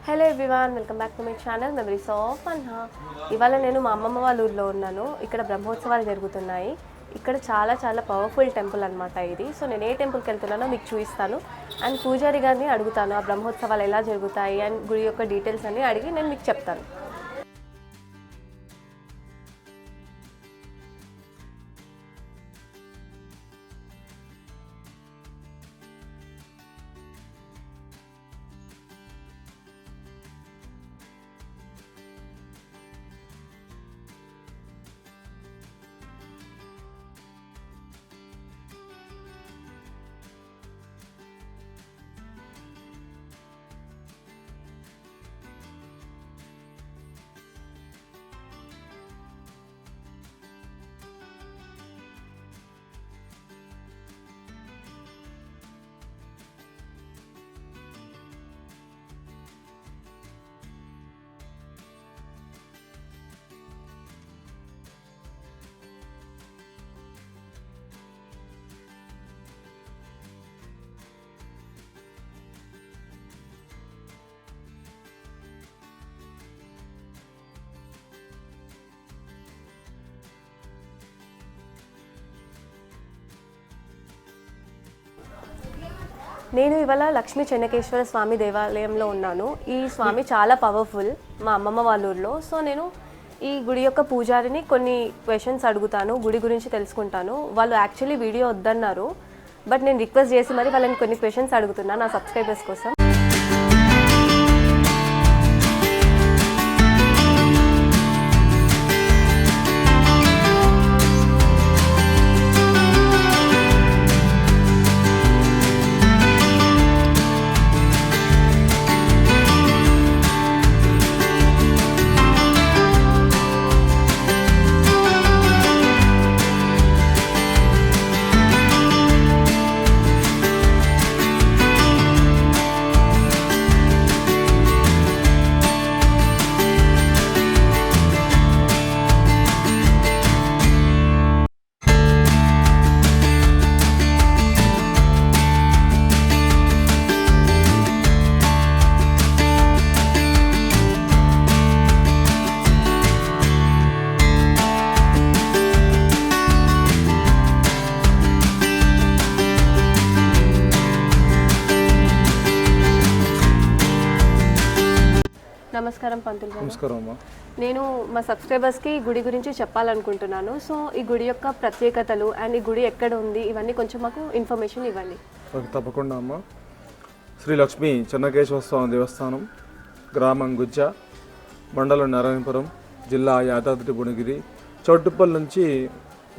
Hello everyone, welcome back to my channel memories of Anha. ఇవాళ నేను మా అమ్మమ్మ వాళ్ళ ఊర్లో ఉన్నాను. ఇక్కడ బ్రహ్మోత్సవాలు జరుగుతున్నాయి. ఇక్కడ చాలా పవర్ఫుల్ టెంపుల్ అనమాట ఇది. సో నేను ఏ టెంపుల్కి వెళ్తున్నానో మీకు చూపిస్తాను అండ్ పూజారి గారిని అడుగుతాను ఆ బ్రహ్మోత్సవాలు ఎలా జరుగుతాయి అండ్ గుడి యొక్క డీటెయిల్స్ అన్ని అడిగి నేను మీకు చెప్తాను. నేను ఇవాళ లక్ష్మీ చెన్నకేశ్వర స్వామి దేవాలయంలో ఉన్నాను. ఈ స్వామి చాలా పవర్ఫుల్ మా అమ్మమ్మ వాళ్ళ ఊర్లో. సో నేను ఈ గుడి యొక్క పూజారిని కొన్ని క్వశ్చన్స్ అడుగుతాను, గుడి గురించి తెలుసుకుంటాను. వాళ్ళు యాక్చువల్లీ వీడియో వద్దన్నారు, బట్ నేను రిక్వెస్ట్ చేసి మరి వాళ్ళని కొన్ని క్వశ్చన్స్ అడుగుతున్నాను నా సబ్స్క్రైబర్స్ కోసం. నమస్కారం పంతులు గారు. నమస్కారం అమ్మా. నేను మా సబ్స్క్రైబర్స్కి గుడి గురించి చెప్పాలనుకుంటున్నాను. సో ఈ గుడి యొక్క ప్రత్యేకతలు అండ్ ఈ గుడి ఎక్కడ ఉంది ఇవన్నీ కొంచెం మాకు ఇన్ఫర్మేషన్ ఇవ్వండి. ఓకే, తప్పకుండా అమ్మా. శ్రీ లక్ష్మీ చెన్నకేశ్వర స్వామి దేవస్థానం, గ్రామం గుజ్జ, మండలం నారాయణపురం, జిల్లా యాదాద్రి భువనగిరి, చౌటుప్పల్ నుంచి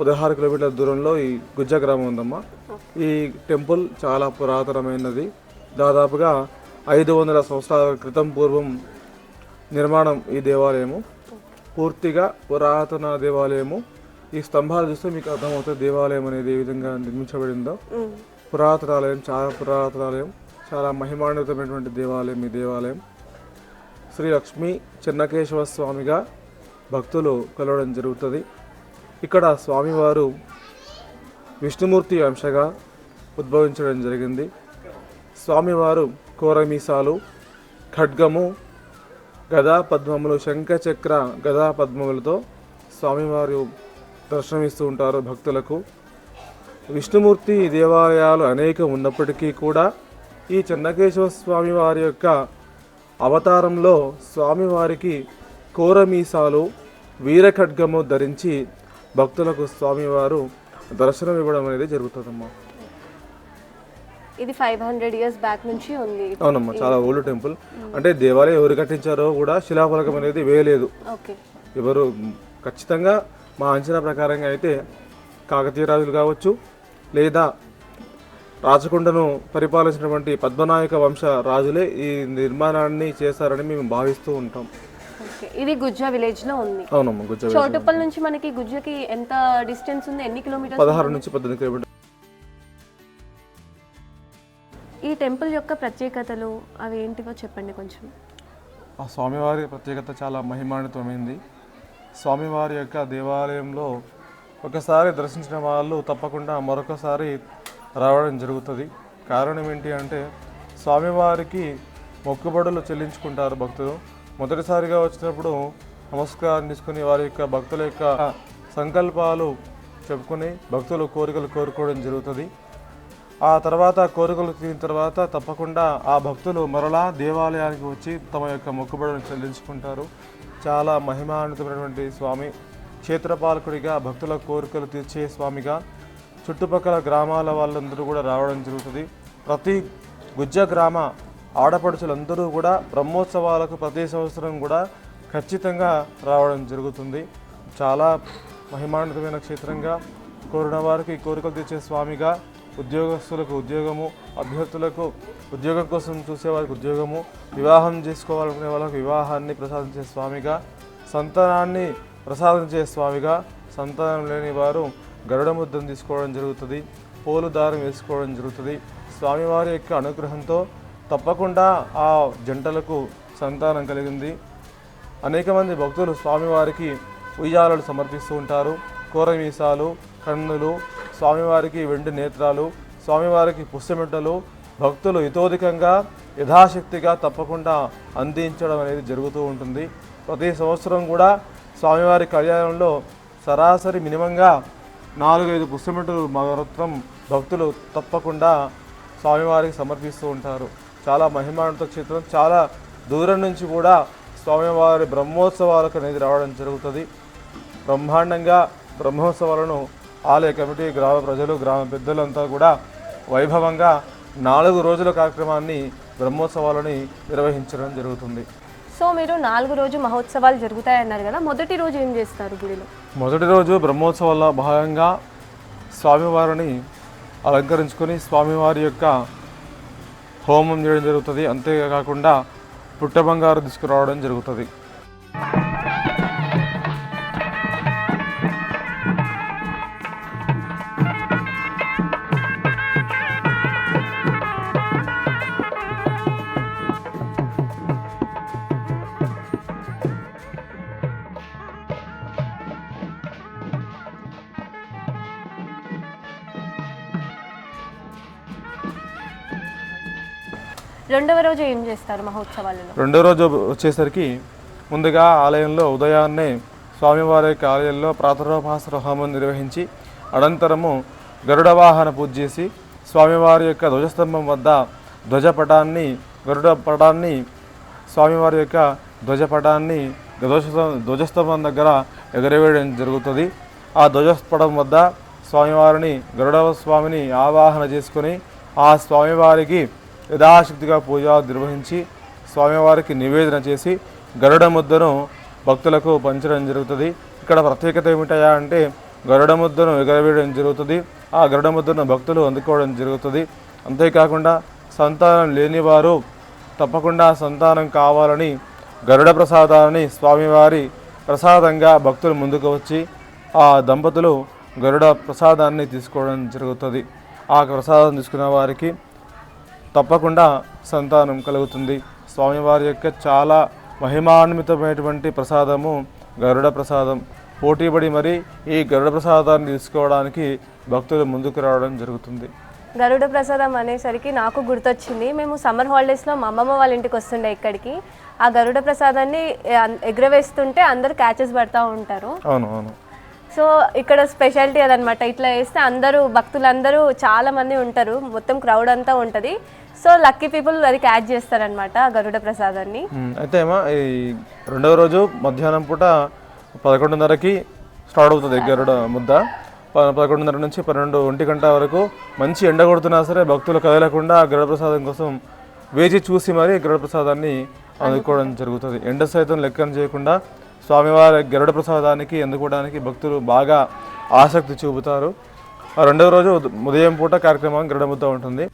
16 కిలోమీటర్ల దూరంలో ఈ గుజ్జ గ్రామం ఉందమ్మా. ఈ టెంపుల్ చాలా పురాతనమైనది. దాదాపుగా 500 సంవత్సరాల క్రితం పూర్వం నిర్మాణం ఈ దేవాలయము. పూర్తిగా పురాతన దేవాలయము. ఈ స్తంభాలు చూస్తే మీకు అర్థమవుతుంది దేవాలయం అనేది ఏ విధంగా నిర్మించబడిందో. పురాతనాలయం, చాలా పురాతనాలయం, చాలా మహిమాన్వితమైనటువంటి దేవాలయం ఈ దేవాలయం. శ్రీ లక్ష్మీ చెన్నకేశవ స్వామిగా భక్తులు కొలవడం జరుగుతుంది. ఇక్కడ స్వామివారు విష్ణుమూర్తి అంశగా ఉద్భవించడం జరిగింది. స్వామివారు కోరమీసాలు, ఖడ్గము, గదా పద్మములు, శంఖ చక్ర గదా పద్మములతో స్వామివారు దర్శనమిస్తూ ఉంటారు భక్తులకు. విష్ణుమూర్తి దేవాలయాలు అనేకం ఉన్నప్పటికీ కూడా ఈ చెన్నకేశవ స్వామి వారి యొక్క అవతారంలో స్వామివారికి కోరమీసాలు, వీరఖడ్గము ధరించి భక్తులకు స్వామివారు దర్శనం ఇవ్వడం అనేది జరుగుతుందమ్మా. ఇది 500 years బ్యాక్ నుంచి ఉంది. అవునమ్మా, చాలా ఓల్డ్ టెంపుల్. అంటే దేవాలయం ఎవరు కట్టించారో కూడా శిలాఫలకం అనేది వేయలేదు. ఎవరు ఖచ్చితంగా మా అంచనా ప్రకారంగా అయితే కాకతీయ రాజులు కావచ్చు, లేదా రాచకొండను పరిపాలించినటువంటి పద్మనాయక వంశ రాజులే ఈ నిర్మాణాన్ని చేశారని మేము భావిస్తూ ఉంటాం. ఇది గుజ్జ విలేజ్ లో ఉంది. అవునమ్మా, గుజ్జ. చౌటుప్పల్ నుంచి మనకి గుజ్జకి ఎంత డిస్టెన్స్ ఉంది? ఎన్ని కిలోమీటర్స్? 16 నుంచి 18 కిలోమీటర్లు. ఈ టెంపుల్ యొక్క ప్రత్యేకతలు అవి ఏంటివో చెప్పండి కొంచెం. ఆ స్వామివారి ప్రత్యేకత చాలా మహిమాన్వితమైంది. స్వామివారి యొక్క దేవాలయంలో ఒకసారి దర్శించిన వాళ్ళు తప్పకుండా మరొకసారి రావడం జరుగుతుంది. కారణం ఏంటి అంటే స్వామివారికి మొక్కుబడులు చెల్లించుకుంటారు భక్తులు. మొదటిసారిగా వచ్చినప్పుడు నమస్కారం తీసుకుని వారి యొక్క భక్తుల యొక్క సంకల్పాలు చెప్పుకొని భక్తులు కోరికలు కోరుకోవడం జరుగుతుంది. ఆ తర్వాత కోరికలు తీరిన తర్వాత తప్పకుండా ఆ భక్తులు మరలా దేవాలయానికి వచ్చి తమ యొక్క మొక్కుబడులను చెల్లించుకుంటారు. చాలా మహిమాన్వితమైనటువంటి స్వామి, క్షేత్రపాలకుడిగా భక్తుల కోరికలు తీర్చే స్వామిగా చుట్టుపక్కల గ్రామాల వాళ్ళందరూ కూడా రావడం జరుగుతుంది. ప్రతి గుజ్జ గ్రామ ఆడపడుచులందరూ కూడా బ్రహ్మోత్సవాలకు ప్రతి సంవత్సరం కూడా ఖచ్చితంగా రావడం జరుగుతుంది. చాలా మహిమాన్వితమైన క్షేత్రంగా, కోరిన వారికి కోరికలు తీర్చే స్వామిగా, ఉద్యోగస్తులకు ఉద్యోగము, అభ్యర్థులకు ఉద్యోగం కోసం చూసేవారికి ఉద్యోగము, వివాహం చేసుకోవాలనుకునే వాళ్ళకు వివాహాన్ని ప్రసాదించే స్వామిగా, సంతానాన్ని ప్రసాదించే స్వామిగా, సంతానం లేని వారు గరుడ ముద్దను తీసుకోవడం జరుగుతుంది, పోలు దారం వేసుకోవడం జరుగుతుంది. స్వామివారి యొక్క అనుగ్రహంతో తప్పకుండా ఆ జంటలకు సంతానం కలిగింది. అనేక మంది భక్తులు స్వామివారికి ఉయ్యాలలు సమర్పిస్తూ ఉంటారు. కూరమీసాలు, కన్నులు, స్వామివారికి వెండి నేత్రాలు, స్వామివారికి పుష్యమిట్టలు భక్తులు ఇతోధికంగా యథాశక్తిగా తప్పకుండా అందించడం అనేది జరుగుతూ ఉంటుంది. ప్రతి సంవత్సరం కూడా స్వామివారి కళ్యాణంలో సరాసరి మినిమంగా 4-5 పుష్యమిట్టలు మాత్రం భక్తులు తప్పకుండా స్వామివారికి సమర్పిస్తూ ఉంటారు. చాలా మహిమాన్విత క్షేత్రం. చాలా దూరం నుంచి కూడా స్వామివారి బ్రహ్మోత్సవాలకు అనేది రావడం జరుగుతుంది. బ్రహ్మాండంగా బ్రహ్మోత్సవాలను ఆలయ కమిటీ, గ్రామ ప్రజలు, గ్రామ పెద్దలంతా కూడా వైభవంగా 4 రోజుల కార్యక్రమాన్ని, బ్రహ్మోత్సవాలని నిర్వహించడం జరుగుతుంది. సో మీరు 4 రోజు మహోత్సవాలు జరుగుతాయన్నారు కదా, మొదటి రోజు ఏం చేస్తారు గుడిలో? మొదటి రోజు బ్రహ్మోత్సవాల్లో భాగంగా స్వామివారిని అలంకరించుకొని స్వామివారి యొక్క హోమం చేయడం జరుగుతుంది. అంతేకాకుండా పుట్ట బంగారు తీసుకురావడం జరుగుతుంది. రెండవ రోజు ఏం చేస్తారు మహోత్సవాలలో? రెండవ రోజు వచ్చేసరికి ముందుగా ఆలయంలో ఉదయాన్నే స్వామివారి యొక్క ఆలయంలో ప్రాతరోపాసన హోమం నిర్వహించి అనంతరము గరుడ వాహన పూజ చేసి స్వామివారి యొక్క ధ్వజస్తంభం వద్ద గరుడ పటాన్ని స్వామివారి యొక్క ధ్వజపటాన్ని ధ్వజస్తంభం దగ్గర ఎగరవేయడం జరుగుతుంది. ఆ ధ్వజపటం వద్ద స్వామివారిని, గరుడ స్వామిని ఆవాహన చేసుకొని ఆ స్వామివారికి యథాశక్తిగా పూజ నిర్వహించి స్వామివారికి నివేదన చేసి గరుడ ముద్దను భక్తులకు పంచడం జరుగుతుంది. ఇక్కడ ప్రత్యేకత ఏమిటయా అంటే గరుడ ముద్దను ఎగరవేయడం జరుగుతుంది. ఆ గరుడ ముద్దను భక్తులు అందుకోవడం జరుగుతుంది. అంతేకాకుండా సంతానం లేనివారు తప్పకుండా సంతానం కావాలని గరుడ ప్రసాదాన్ని స్వామివారి ప్రసాదంగా భక్తులు ముందుకు వచ్చి ఆ దంపతులు గరుడ ప్రసాదాన్ని తీసుకోవడం జరుగుతుంది. ఆ ప్రసాదం తీసుకున్న వారికి తప్పకుండా సంతానం కలుగుతుంది. స్వామివారి యొక్క చాలా మహిమాన్వితమైనటువంటి ప్రసాదము గరుడ ప్రసాదం. పోటీపడి మరి ఈ గరుడ ప్రసాదాన్ని తీసుకోవడానికి భక్తులు ముందుకు రావడం జరుగుతుంది. గరుడ ప్రసాదం అనేసరికి నాకు గుర్తొచ్చింది, మేము సమ్మర్ హాలిడేస్లో మా అమ్మమ్మ వాళ్ళ ఇంటికి వస్తుండే ఇక్కడికి. ఆ గరుడ ప్రసాదాన్ని ఎగరవేస్తుంటే అందరు క్యాచెస్ పడతా ఉంటారు. అవును అవును. సో ఇక్కడ స్పెషాలిటీ అదనమాట. ఇట్లా వేస్తే అందరూ భక్తులందరూ చాలా మంది ఉంటారు, మొత్తం క్రౌడ్ అంతా ఉంటుంది. సో లక్కీ పీపుల్ అది క్యాచ్ చేస్తారనమాట గరుడ ప్రసాదాన్ని. అయితే ఏమో ఈ రెండవ రోజు మధ్యాహ్నం పూట 11:30కి స్టార్ట్ అవుతుంది గరుడ ముద్ద. 11:30 నుంచి 12-1 గంట వరకు మంచి ఎండ కొడుతున్నా సరే భక్తులు కదలకుండా గరుడ ప్రసాదం కోసం వేచి చూసి మరి గరుడ ప్రసాదాన్ని అందుకోవడం జరుగుతుంది. ఎండ సైతం లెక్కన చేయకుండా స్వామివారి గరుడ ప్రసాదానికి అందుకోవడానికి భక్తులు బాగా ఆసక్తి చూపుతారు. రెండవ రోజు ఉదయం పూట కార్యక్రమం గరుడ ముద్ద ఉంటుంది.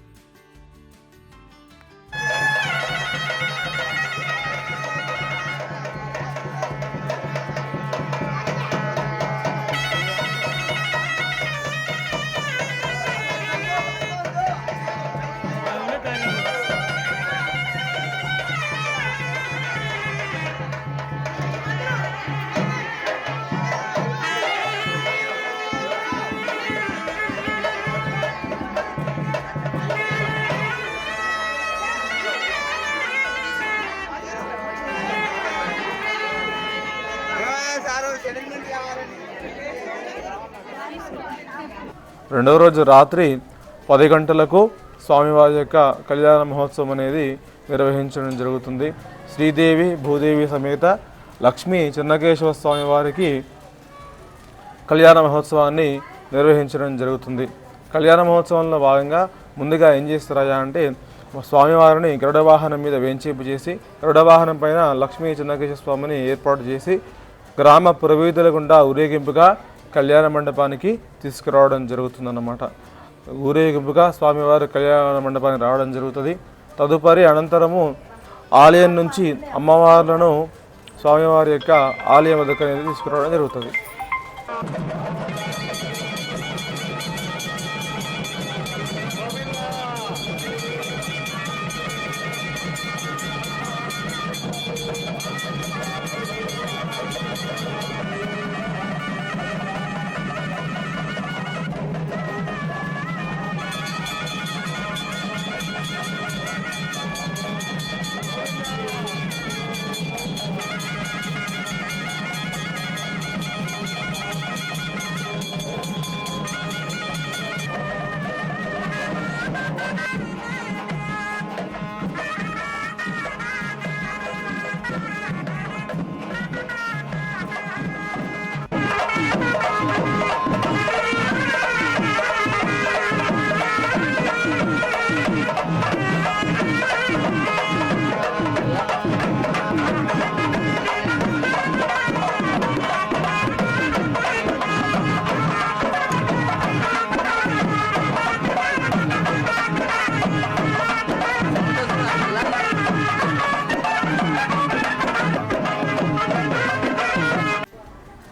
రెండవ రోజు రాత్రి 10 గంటలకు స్వామివారి యొక్క కళ్యాణ మహోత్సవం అనేది నిర్వహించడం జరుగుతుంది. శ్రీదేవి భూదేవి సమేత లక్ష్మీ చెన్నకేశవ స్వామి వారికి కళ్యాణ మహోత్సవాన్ని నిర్వహించడం జరుగుతుంది. కళ్యాణ మహోత్సవంలో భాగంగా ముందుగా ఏం చేస్తారా అంటే స్వామివారిని గరుడ వాహనం మీద వేంచేపు చేసి గరుడ వాహనం పైన లక్ష్మీ చెన్నకేశవ స్వామిని ఏర్పాటు చేసి గ్రామ పురవీధుల గుండా ఊరేగింపుగా కళ్యాణ మండపానికి తీసుకురావడం జరుగుతుందన్నమాట. ఊరేగింపుగా స్వామివారి కళ్యాణ మండపానికి రావడం జరుగుతుంది. తదుపరి అనంతరము ఆలయం నుంచి అమ్మవార్లను స్వామివారి యొక్క ఆలయం వద్దకు అనేది తీసుకురావడం జరుగుతుంది.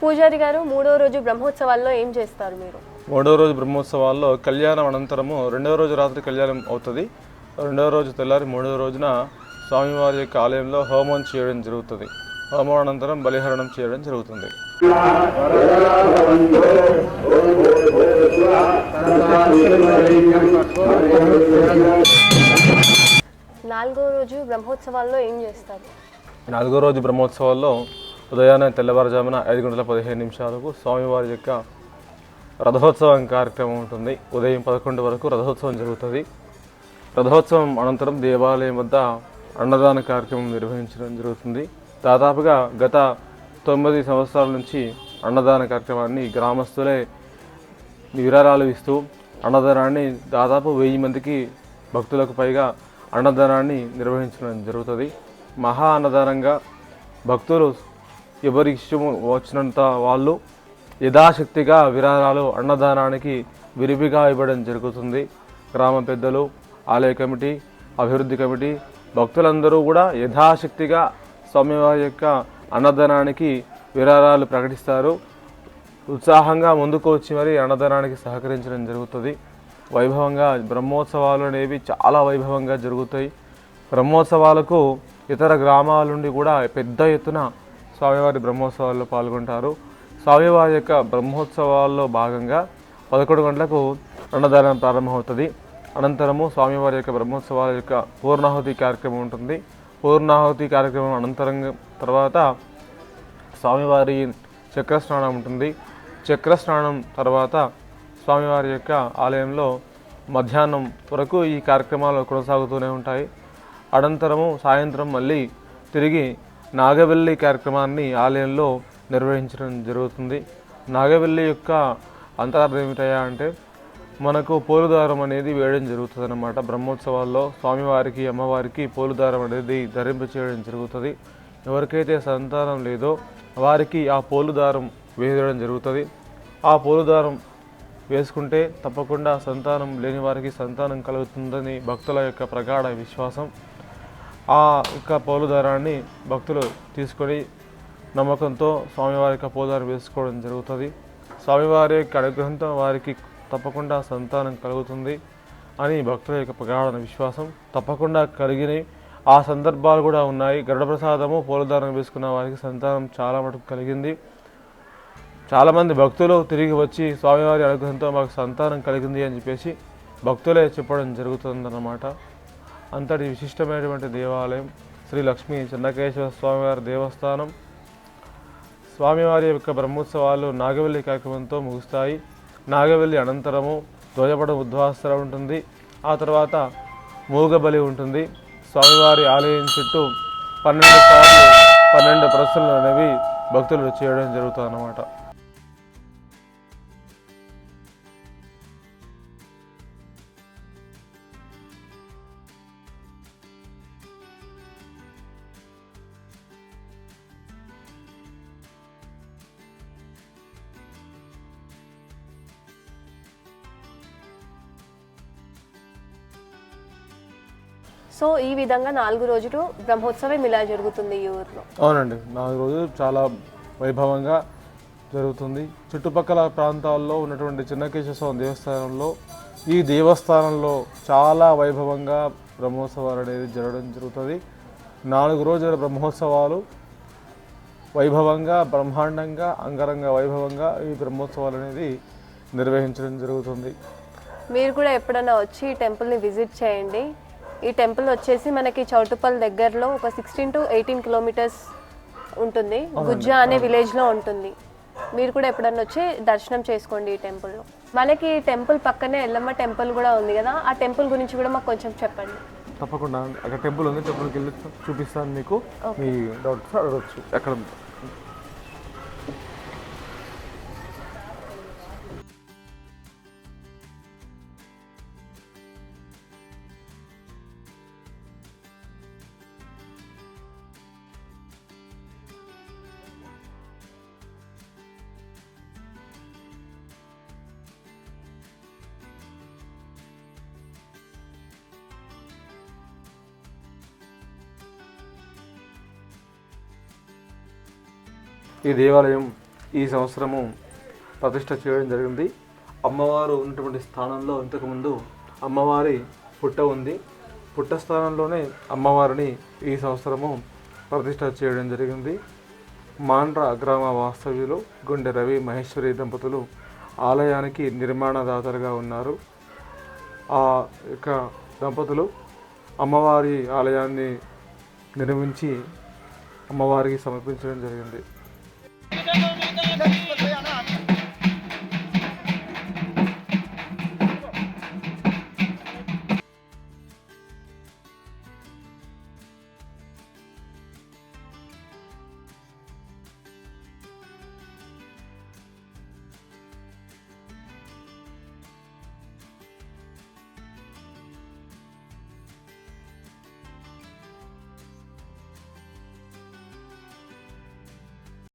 పూజారి గారు, 3వ రోజు బ్రహ్మోత్సవాల్లో ఏం చేస్తారు మీరు? 3వ రోజు బ్రహ్మోత్సవాల్లో కళ్యాణం అనంతరము 2వ రోజు రాత్రి కళ్యాణం అవుతుంది. 2వ రోజు తెల్లారి 3వ రోజున స్వామివారి యొక్క ఆలయంలో హోమం చేయడం జరుగుతుంది. హోమం అనంతరం బలిహరణం చేయడం జరుగుతుంది. 4వ రోజు బ్రహ్మోత్సవాల్లో ఏం చేస్తారు? 4వ రోజు బ్రహ్మోత్సవాల్లో ఉదయాన్నే తెల్లవారుజామున 5:15 స్వామివారి యొక్క రథోత్సవం కార్యక్రమం ఉంటుంది. ఉదయం 11 వరకు రథోత్సవం జరుగుతుంది. రథోత్సవం అనంతరం దేవాలయం వద్ద అన్నదాన కార్యక్రమం నిర్వహించడం జరుగుతుంది. దాదాపుగా గత 9 సంవత్సరాల నుంచి అన్నదాన కార్యక్రమాన్ని గ్రామస్తులే విరాళాలు ఇస్తూ అన్నదానాన్ని దాదాపు 1000 మందికి భక్తులకు పైగా అన్నదానాన్ని నిర్వహించడం జరుగుతుంది. మహా అన్నదానంగా భక్తులు ఎవరి ఇష్టం వచ్చినంత వాళ్ళు యథాశక్తిగా విరాళాలు అన్నదానానికి విరివిగా ఇవ్వడం జరుగుతుంది. గ్రామ పెద్దలు, ఆలయ కమిటీ, అభివృద్ధి కమిటీ, భక్తులందరూ కూడా యథాశక్తిగా స్వామివారి యొక్క అన్నదానానికి విరాళాలు ప్రకటిస్తారు. ఉత్సాహంగా ముందుకు వచ్చి మరి అన్నదానానికి సహకరించడం జరుగుతుంది. వైభవంగా బ్రహ్మోత్సవాలు అనేవి చాలా వైభవంగా జరుగుతాయి. బ్రహ్మోత్సవాలకు ఇతర గ్రామాల నుండి కూడా పెద్ద ఎత్తున స్వామివారి బ్రహ్మోత్సవాల్లో పాల్గొంటారు. స్వామివారి యొక్క బ్రహ్మోత్సవాల్లో భాగంగా 11 గంటలకు అన్నదానం ప్రారంభమవుతుంది. అనంతరము స్వామివారి యొక్క బ్రహ్మోత్సవాల యొక్క పూర్ణాహుతి కార్యక్రమం ఉంటుంది. పూర్ణాహుతి కార్యక్రమం అనంతరం తర్వాత స్వామివారి చక్రస్నానం ఉంటుంది. చక్రస్నానం తర్వాత స్వామివారి యొక్క ఆలయంలో మధ్యాహ్నం వరకు ఈ కార్యక్రమాలు కొనసాగుతూనే ఉంటాయి. అనంతరము సాయంత్రం మళ్ళీ తిరిగి నాగవెల్లి కార్యక్రమాన్ని ఆలయంలో నిర్వహించడం జరుగుతుంది. నాగవెల్లి యొక్క అంతరార్థం ఏమిటయా అంటే మనకు పోలుదారం అనేది వేయడం జరుగుతుంది అన్నమాట. బ్రహ్మోత్సవాల్లో స్వామివారికి అమ్మవారికి పోలుదారం అనేది ధరింప చేయడం జరుగుతుంది. ఎవరికైతే సంతానం లేదో వారికి ఆ పోలుదారం వేయడం జరుగుతుంది. ఆ పోలుదారం వేసుకుంటే తప్పకుండా సంతానం లేని వారికి సంతానం కలుగుతుందని భక్తుల యొక్క ప్రగాఢ విశ్వాసం. ఆ యొక్క పోలుదారాన్ని భక్తులు తీసుకొని నమ్మకంతో స్వామివారి యొక్క పోలుదారం వేసుకోవడం జరుగుతుంది. స్వామివారి యొక్క అనుగ్రహంతో వారికి తప్పకుండా సంతానం కలుగుతుంది అని భక్తుల యొక్క ప్రగాఢ విశ్వాసం. తప్పకుండా కలిగినాయి. ఆ సందర్భాలు కూడా ఉన్నాయి. గరుడ ప్రసాదము పోలుదారం వేసుకున్న వారికి సంతానం చాలా మటుకు కలిగింది. చాలామంది భక్తులు తిరిగి వచ్చి స్వామివారి అనుగ్రహంతో మాకు సంతానం కలిగింది అని చెప్పేసి భక్తులే చెప్పడం జరుగుతుందన్నమాట. అంతటి విశిష్టమైనటువంటి దేవాలయం శ్రీ లక్ష్మీ చెన్నకేశవ స్వామివారి దేవస్థానం. స్వామివారి యొక్క బ్రహ్మోత్సవాలు నాగవెల్లి కార్యక్రమంతో ముగుస్తాయి. నాగవెల్లి అనంతరము ధ్వజపటం ఉద్వాసన ఉంటుంది. ఆ తర్వాత మూగబలి ఉంటుంది. స్వామివారి ఆలయం చుట్టూ 12 సార్లు 12 ప్రదక్షిణలు అనేవి భక్తులు చేయడం జరుగుతుంది అన్నమాట. సో ఈ విధంగా 4 రోజులు బ్రహ్మోత్సవం ఇలా జరుగుతుంది ఈ ఊర్లో. అవునండి, 4 రోజులు చాలా వైభవంగా జరుగుతుంది. చుట్టుపక్కల ప్రాంతాల్లో ఉన్నటువంటి చెన్నకేశవ స్వామి దేవస్థానంలో ఈ దేవస్థానంలో చాలా వైభవంగా బ్రహ్మోత్సవాలు అనేది జరగడం జరుగుతుంది. 4 రోజుల బ్రహ్మోత్సవాలు వైభవంగా, బ్రహ్మాండంగా, అంగరంగ వైభవంగా ఈ బ్రహ్మోత్సవాలు అనేది నిర్వహించడం జరుగుతుంది. మీరు కూడా ఎప్పుడైనా వచ్చి ఈ టెంపుల్ని విజిట్ చేయండి. ఈ టెంపుల్ వచ్చేసి మనకి చౌటుప్పల్ దగ్గరలో ఒక 16 to 18 కిలోమీటర్స్ ఉంటుంది. గుజ్జా అనే విలేజ్లో ఉంటుంది. మీరు కూడా ఎప్పుడన్నా వచ్చి దర్శనం చేసుకోండి ఈ టెంపుల్లో. మనకి ఈ టెంపుల్ పక్కనే ఎల్లమ్మ టెంపుల్ కూడా ఉంది కదా, ఆ టెంపుల్ గురించి కూడా మాకు కొంచెం చెప్పండి. తప్పకుండా, అక్కడ టెంపుల్ ఉంది, టెంపుల్కి వెళ్ళి చూపిస్తాను మీకు. మీ డౌట్స్ అడగచ్చు. ఎక్కడ ఈ దేవాలయం ఈ సంవత్సరము ప్రతిష్ట చేయడం జరిగింది. అమ్మవారు ఉన్నటువంటి స్థానంలో ఇంతకుముందు అమ్మవారి పుట్ట ఉంది. పుట్ట స్థానంలోనే అమ్మవారిని ఈ సంవత్సరము ప్రతిష్ట చేయడం జరిగింది. మాండ్ర గ్రామ వాస్తవ్యులు గుండె రవి మహేశ్వరి దంపతులు ఆలయానికి నిర్మాణదాతలుగా ఉన్నారు. ఆ యొక్క దంపతులు అమ్మవారి ఆలయాన్ని నిర్మించి అమ్మవారికి సమర్పించడం జరిగింది.